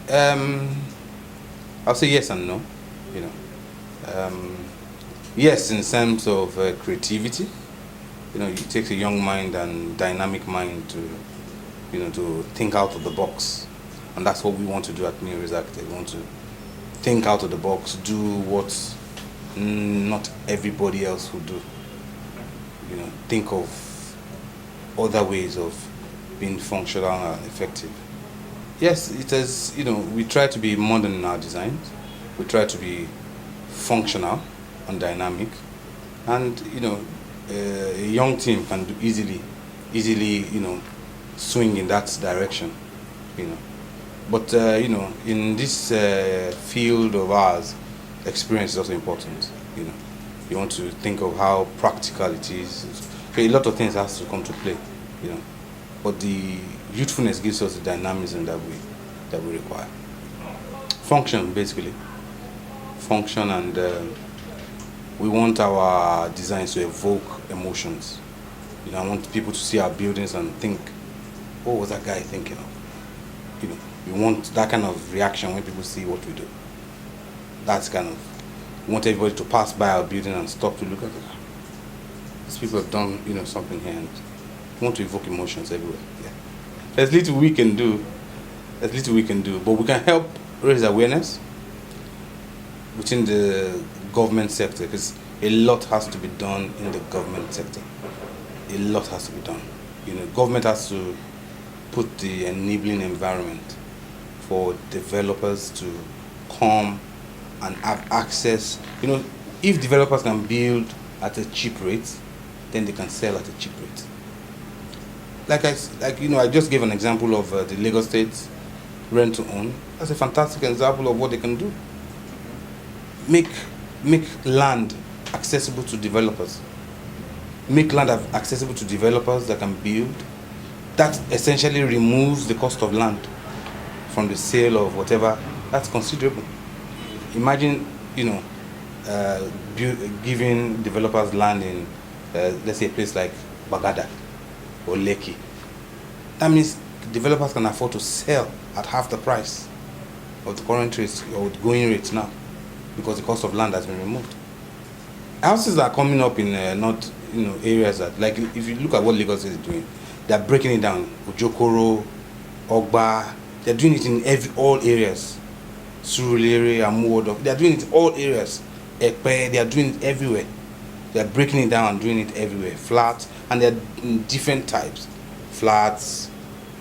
Um, I'll say yes and no. You know, yes, in terms of creativity. You know, it takes a young mind and dynamic mind to, to think out of the box, and that's what we want to do at New Race Architect. We want to think out of the box, do what not everybody else would do. You know, think of other ways of being functional and effective. Yes, it is. You know, we try to be modern in our designs. We try to be functional and dynamic, and a young team can do easily, swing in that direction. You know, but in this field of ours, experience is also important. You know, you want to think of how practical it is. A lot of things has to come to play. You know, but the youthfulness gives us the dynamism that we require. Function, basically. Function, and we want our designs to evoke emotions. You know, I want people to see our buildings and think, what was that guy thinking of? You know, we want that kind of reaction when people see what we do. That's kind of, we want everybody to pass by our building and stop to look at it. These people have done, something here, and we want to evoke emotions everywhere. Yeah. There's little we can do. But we can help raise awareness within the government sector, because a lot has to be done in the government sector. A lot has to be done. You know, government has to put the enabling environment for developers to come and have access. You know, if developers can build at a cheap rate, then they can sell at a cheap rate. I just gave an example of the Lagos State rent to own. That's a fantastic example of what they can do. Make land accessible to developers. Make land accessible to developers that can build. That essentially removes the cost of land from the sale of whatever. That's considerable. Imagine, giving developers land in, let's say, a place like Bagada or Lekki. That means developers can afford to sell at half the price of the current rates or going rates now, because the cost of land has been removed. Houses that are coming up in areas that, like, if you look at what Lagos is doing, they're breaking it down. Ojokoro, Ogba, they're doing it in all areas. Surulere, Amuodo, they're doing it in all areas. Ekpe, they are doing it everywhere. They're breaking it down and doing it everywhere. Flats, and they're in different types. Flats,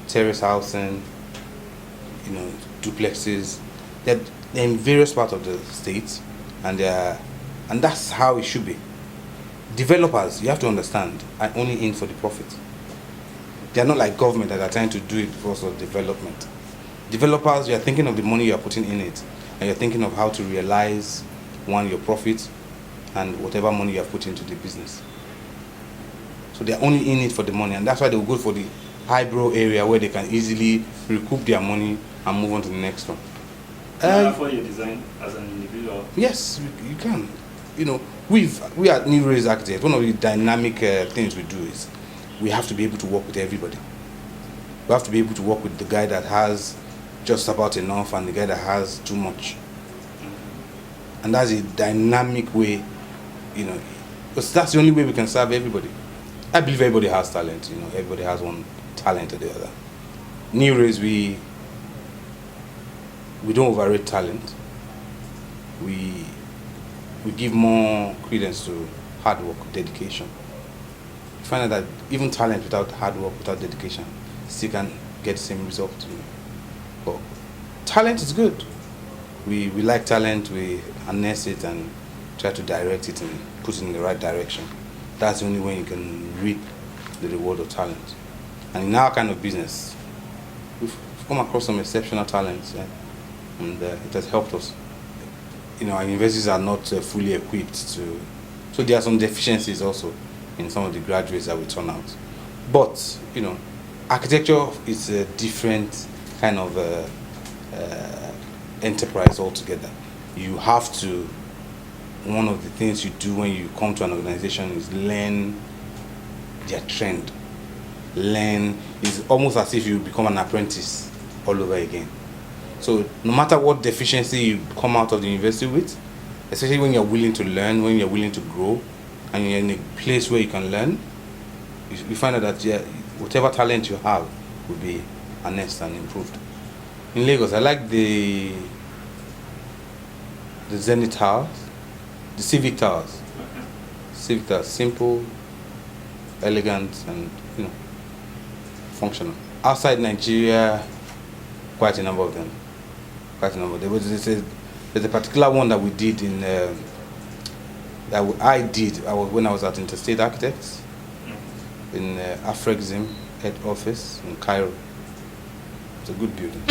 terrace housing, duplexes. They're in various parts of the state, and that's how it should be. Developers, you have to understand, are only in for the profit. They are not like government that are trying to do it because of development. Developers, you are thinking of the money you are putting in it, and you're thinking of how to realize, one, your profit, and whatever money you have put into the business. So they are only in it for the money, and that's why they will go for the highbrow area where they can easily recoup their money and move on to the next one. Can you afford your design as an individual? Yes, you can. We at New Race Architect, one of the dynamic things we do is we have to be able to work with everybody. We have to be able to work with the guy that has just about enough and the guy that has too much. And that's a dynamic way, because that's the only way we can serve everybody. I believe everybody has talent, everybody has one talent or the other. New Race, we don't overrate talent. We give more credence to hard work, dedication. You find out that even talent without hard work, without dedication, still can get the same result. But talent is good. We like talent, we harness it and try to direct it and put it in the right direction. That's the only way you can reap the reward of talent. And in our kind of business, we've come across some exceptional talents, and it has helped us. Our universities are not fully equipped to, so there are some deficiencies also in some of the graduates that we turn out. But architecture is a different kind of enterprise altogether. You have to, one of the things you do when you come to an organization is learn their trend. It's almost as if you become an apprentice all over again. So no matter what deficiency you come out of the university with, especially when you're willing to learn, when you're willing to grow, and you're in a place where you can learn, you find out that whatever talent you have will be harnessed and improved. In Lagos, I like the Zenith Towers, the Civic Towers. Okay. Civic Towers, simple, elegant, and functional. Outside Nigeria, quite a number of them. There's a particular one that we did in when I was at Interstate Architects in Afrexim head office in Cairo. It's a good building.